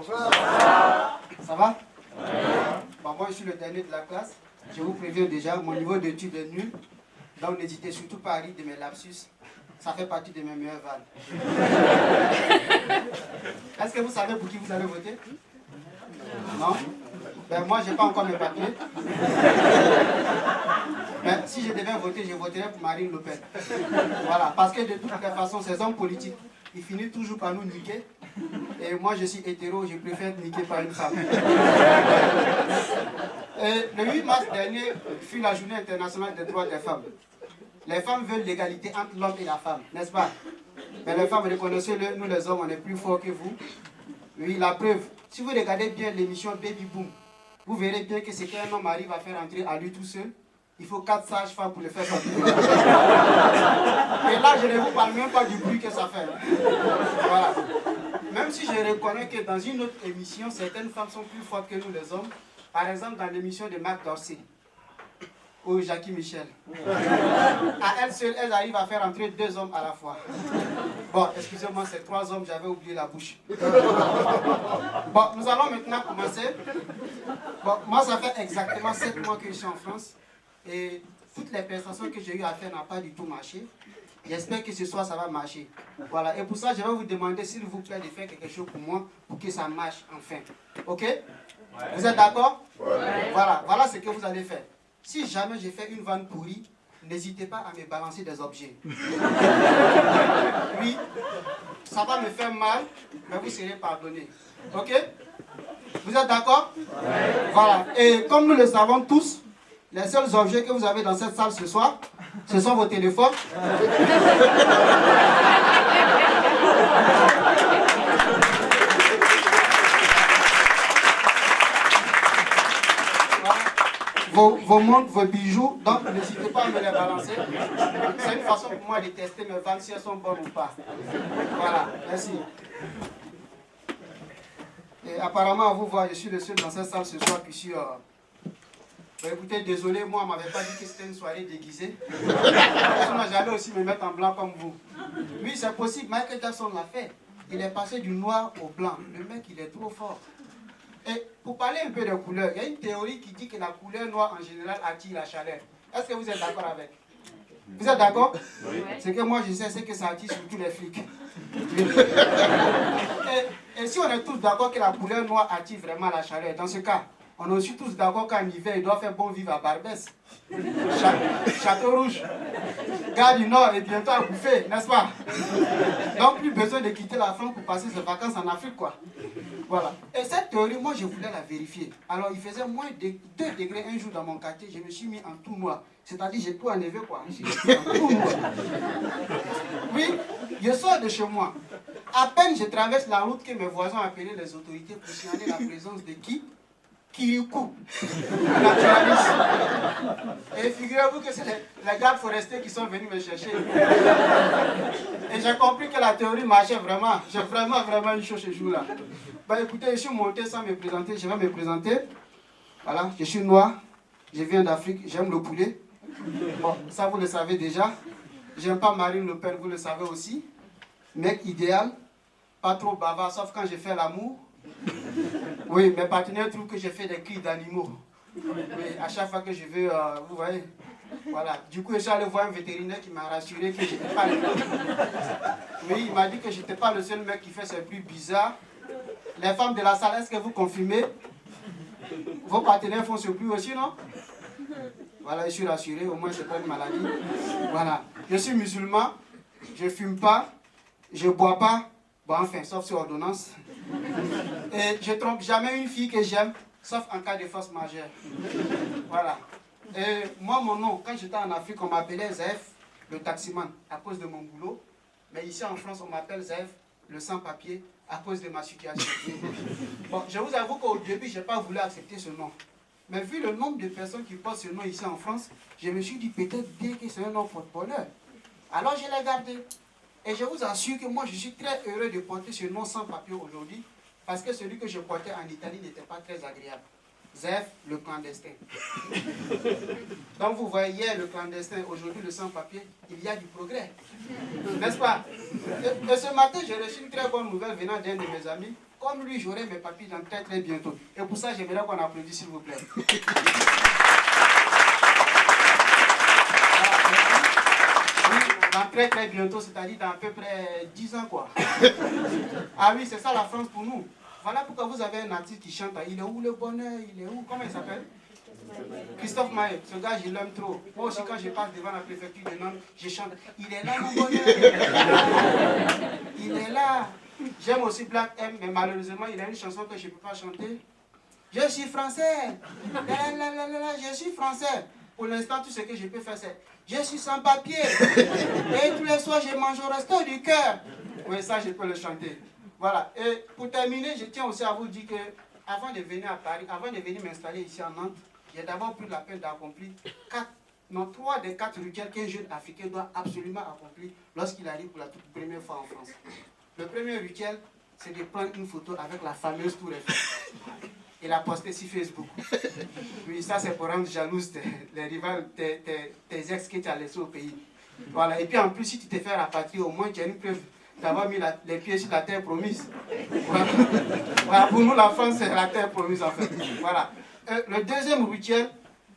Bonsoir. Ça va? Bon, moi, je suis le dernier de la classe. Je vous préviens déjà, mon niveau d'études est nul. Donc, n'hésitez surtout pas à rire de mes lapsus. Ça fait partie de mes meilleures vannes. Est-ce que vous savez pour qui vous allez voter? Non? Ben, moi, je n'ai pas encore mes papiers. Mais si je devais voter, je voterais pour Marine Le Pen. Voilà, parce que de toutes les façons, ces hommes politiques, ils finissent toujours par nous niquer. Et moi, je suis hétéro, je préfère être niqué par une femme. Et le 8 mars dernier fut la journée internationale des droits des femmes. Les femmes veulent l'égalité entre l'homme et la femme, n'est-ce pas? Mais les femmes, reconnaissez-le, nous les hommes, on est plus forts que vous. Oui, la preuve, si vous regardez bien l'émission Baby Boom, vous verrez bien que ce qu'un homme arrive à faire entrer à lui tout seul, il faut 4 sages-femmes pour le faire sortir. Et là, je ne vous parle même pas du bruit que ça fait. Voilà. Même si je reconnais que dans une autre émission, certaines femmes sont plus fortes que nous les hommes. Par exemple, dans l'émission de Marc Dorsey ou Jackie Michel. À elles seules, elles arrivent à faire entrer 2 hommes à la fois. Bon, excusez-moi, c'est 3 hommes, j'avais oublié la bouche. Bon, nous allons maintenant commencer. Bon, moi, ça fait exactement 7 mois que je suis en France. Et toutes les prestations que j'ai eu à faire n'ont pas du tout marché. J'espère que ce soir, ça va marcher. Voilà, et pour ça, je vais vous demander, s'il vous plaît, de faire quelque chose pour moi, pour que ça marche enfin. Ok? Ouais. Vous êtes d'accord? Ouais. Voilà ce que vous allez faire. Si jamais j'ai fait une vanne pourrie, n'hésitez pas à me balancer des objets. Oui, ça va me faire mal, mais vous serez pardonné. Ok? Vous êtes d'accord? Ouais. Voilà, et comme nous le savons tous, les seuls objets que vous avez dans cette salle ce soir, ce sont vos téléphones. Vos montres, vos bijoux, donc n'hésitez pas à me les balancer. C'est une façon pour moi de tester mes vannes si elles sont bonnes ou pas. Voilà, merci. Et apparemment, vous voyez, je suis le seul dans cette salle ce soir qui suis... Bah écoutez, désolé, moi, on ne m'avait pas dit que c'était une soirée déguisée. Sinon, j'allais aussi me mettre en blanc comme vous. Oui, c'est possible, Michael Jackson l'a fait. Il est passé du noir au blanc. Le mec, il est trop fort. Et pour parler un peu des couleurs, il y a une théorie qui dit que la couleur noire, en général, attire la chaleur. Est-ce que vous êtes d'accord avec? Vous êtes d'accord? Oui. Ce que moi, je sais, c'est que ça attire surtout les flics. Et si on est tous d'accord que la couleur noire attire vraiment la chaleur, dans ce cas, on est aussi tous d'accord qu'en hiver, il doit faire bon vivre à Barbès. Château Rouge, Gare du Nord et bientôt à Bouffé, n'est-ce pas? Donc, plus besoin de quitter la France pour passer ses vacances en Afrique, quoi. Voilà. Et cette théorie, moi, je voulais la vérifier. Alors, il faisait moins de 2 degrés un jour dans mon quartier. Je me suis mis en tout noir. C'est-à-dire, j'ai tout enlevé, quoi. J'ai mis en tout noir. Oui, je sors de chez moi. À peine je traverse la route que mes voisins ont appelé les autorités pour signaler la présence de qui? Kirikou, naturaliste. Et figurez-vous que c'est les gardes forestiers qui sont venus me chercher. Et j'ai compris que la théorie marchait vraiment. J'ai vraiment eu chaud ce jour-là. Bah écoutez, je suis monté sans me présenter. Je vais me présenter. Voilà, je suis noir. Je viens d'Afrique. J'aime le poulet. Bon, ça vous le savez déjà. J'aime pas Marine Le Pen, vous le savez aussi. Mec idéal. Pas trop bavard, sauf quand j'ai fait l'amour. Oui, mes partenaires trouvent que j'ai fait des cris d'animaux. Oui, à chaque fois que je veux, vous voyez. Voilà. Du coup, je suis allé voir un vétérinaire qui m'a rassuré que je n'étais pas le... Oui, il m'a dit que je n'étais pas le seul mec qui fait ces bruits bizarres. Les femmes de la salle, est-ce que vous confirmez? Vos partenaires font ce bruit aussi, non? Voilà, je suis rassuré, au moins c'est pas une maladie. Voilà. Je suis musulman, je ne fume pas, je ne bois pas. Bon, enfin, sauf sur ordonnance. Et je ne trompe jamais une fille que j'aime, sauf en cas de force majeure. Voilà. Et moi, mon nom, quand j'étais en Afrique, on m'appelait Zef, le taximan, à cause de mon boulot. Mais ici en France, on m'appelle Zef, le sans-papier, à cause de ma situation. Bon, je vous avoue qu'au début, je n'ai pas voulu accepter ce nom. Mais vu le nombre de personnes qui portent ce nom ici en France, je me suis dit peut-être bien que c'est un nom porte-bonheur. Alors je l'ai gardé. Et je vous assure que moi, je suis très heureux de porter ce nom sans papier aujourd'hui, parce que celui que je portais en Italie n'était pas très agréable. Zef, le clandestin. Donc vous voyez, hier le clandestin, aujourd'hui le sans-papier, il y a du progrès. N'est-ce pas? Et ce matin, j'ai reçu une très bonne nouvelle venant d'un de mes amis. comme lui, j'aurai mes papiers dans très très bientôt. Et pour ça, j'aimerais qu'on applaudisse, s'il vous plaît. Dans très très bientôt, c'est-à-dire dans à peu près 10 ans quoi. Ah oui, c'est ça la France pour nous. Voilà pourquoi vous avez un artiste qui chante. Il est où le bonheur? Il est où? Comment il s'appelle? Christophe Maé. Ce gars, je l'aime trop. Moi aussi, quand je passe devant la préfecture de Nantes, je chante. Il est là mon bonheur. Il est là. J'aime aussi Black M, mais malheureusement, il a une chanson que je ne peux pas chanter. Je suis français. Je suis français. Pour l'instant, tout ce que je peux faire, c'est je suis sans papier. Et tous les soirs, je mange au resto du cœur. Oui, ça, je peux le chanter. Voilà. Et pour terminer, je tiens aussi à vous dire que avant de venir à Paris, avant de venir m'installer ici en Nantes, j'ai d'abord pris la peine d'accomplir 3 des 4 rituels qu'un jeune Africain doit absolument accomplir lorsqu'il arrive pour la toute première fois en France. Le premier rituel, c'est de prendre une photo avec la fameuse tour Eiffel et la poster sur Facebook. Oui, ça c'est pour rendre jalouse les rivales, tes ex que tu as laissés au pays. Voilà. Et puis en plus, si tu te fais rapatrier, au moins tu as une preuve d'avoir mis les pieds sur la terre promise. Voilà. Voilà. Pour nous, la France, c'est la terre promise en fait. Voilà. Le deuxième rituel,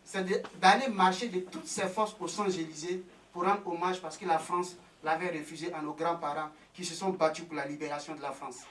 c'est d'aller marcher de toutes ses forces au Champs-Élysées pour rendre hommage parce que la France l'avait refusé à nos grands-parents qui se sont battus pour la libération de la France.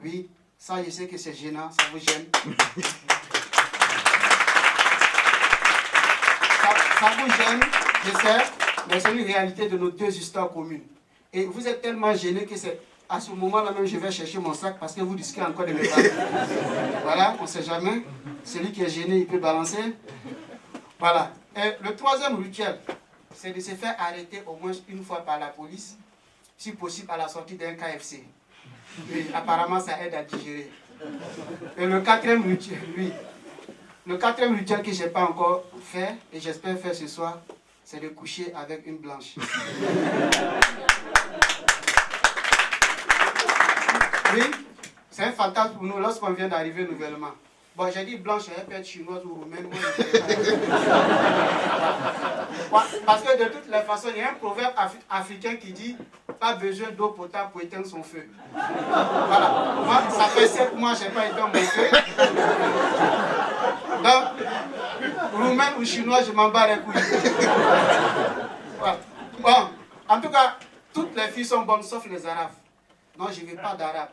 Oui, ça je sais que c'est gênant, ça vous gêne. Ça vous gêne, je sais, mais c'est une réalité de nos 2 histoires communes. Et vous êtes tellement gênés que c'est à ce moment-là même je vais chercher mon sac parce que vous risquez encore de me battre. Voilà, on ne sait jamais. Celui qui est gêné, il peut balancer. Voilà. Et le troisième rituel, c'est de se faire arrêter au moins une fois par la police, si possible à la sortie d'un KFC. Oui, apparemment ça aide à digérer. Et le quatrième rituel, oui. Le quatrième rituel que je n'ai pas encore fait, et j'espère faire ce soir, c'est de coucher avec une blanche. Oui, c'est un fantasme pour nous lorsqu'on vient d'arriver nouvellement. Bon, j'ai dit blanche, elle peut être chinoise ou roumaine. Parce que de toutes les façons, il y a un proverbe africain qui dit pas besoin d'eau potable pour éteindre son feu. Voilà. Moi, ça fait 7 mois que je n'ai pas éteint mon feu. Donc, roumaine ou chinois, je m'en bats les couilles. Voilà. Bon, en tout cas, toutes les filles sont bonnes sauf les arabes. Non, je ne veux pas d'arabe.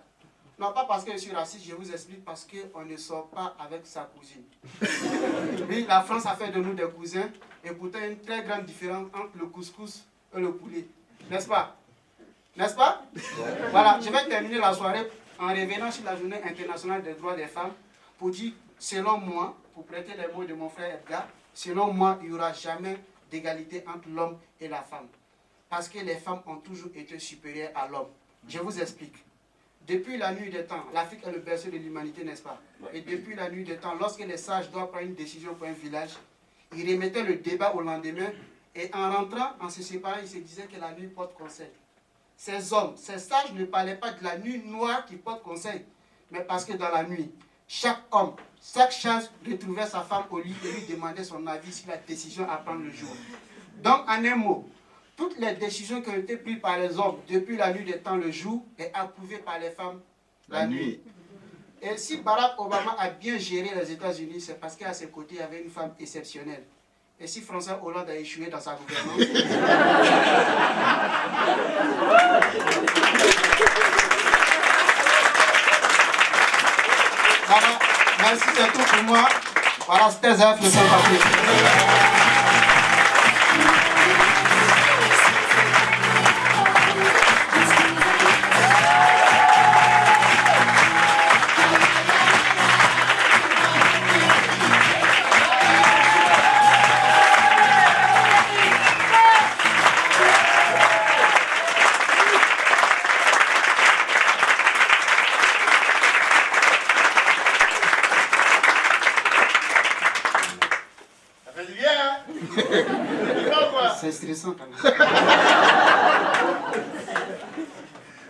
Non, pas parce que je suis raciste, je vous explique parce qu'on ne sort pas avec sa cousine. Oui, la France a fait de nous des cousins et pourtant il y a une très grande différence entre le couscous et le poulet. N'est-ce pas? N'est-ce pas? Voilà, je vais terminer la soirée en revenant sur la journée internationale des droits des femmes pour dire, selon moi, pour prêter les mots de mon frère Edgar, selon moi, il n'y aura jamais d'égalité entre l'homme et la femme. Parce que les femmes ont toujours été supérieures à l'homme. Je vous explique. Depuis la nuit des temps, l'Afrique est le berceau de l'humanité, n'est-ce pas? Et depuis la nuit des temps, lorsque les sages doivent prendre une décision pour un village, ils remettaient le débat au lendemain et en rentrant, en se séparant, ils se disaient que la nuit porte conseil. Ces hommes, ces sages ne parlaient pas de la nuit noire qui porte conseil, mais parce que dans la nuit, chaque homme, chaque chasse retrouvait sa femme au lit et lui demandait son avis sur la décision à prendre le jour. Donc, en un mot, toutes les décisions qui ont été prises par les hommes depuis la nuit des temps le jour est approuvée par les femmes la nuit. Et si Barack Obama a bien géré les États-Unis, c'est parce qu'à ses côtés, il y avait une femme exceptionnelle. Et si François Hollande a échoué dans sa gouvernance... Voilà, merci, c'est tout pour moi. Voilà, c'était Zef, le sans-papier. C'est stressant quand même.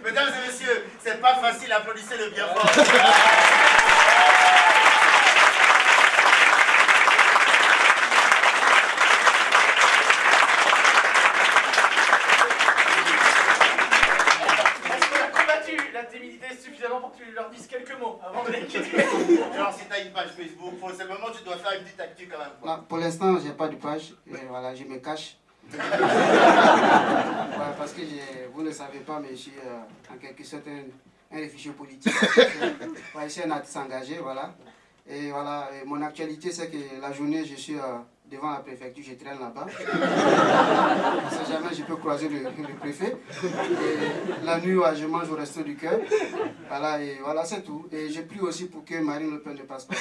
Mesdames et messieurs, c'est pas facile, applaudissez-le bien fort. Est-ce qu'on a combattu la timidité suffisamment pour que tu leur dises quelques Genre, si tu as une page Facebook, pour ce moment, tu dois faire une petite actu quand même. Quoi. Non, pour l'instant, j'ai pas de page. Et voilà, je me cache. Ouais, parce que vous ne savez pas, mais je suis en quelque sorte un réfugié politique. Ouais, je suis un artiste engagé, voilà. Et voilà, et mon actualité, c'est que la journée, je suis devant la préfecture, je traîne là-bas. Si jamais je peux croiser le préfet. Et la nuit, ouais, je mange au resto du cœur. Voilà, et voilà, c'est tout. Et je prie aussi pour que Marine Le Pen ne passe pas.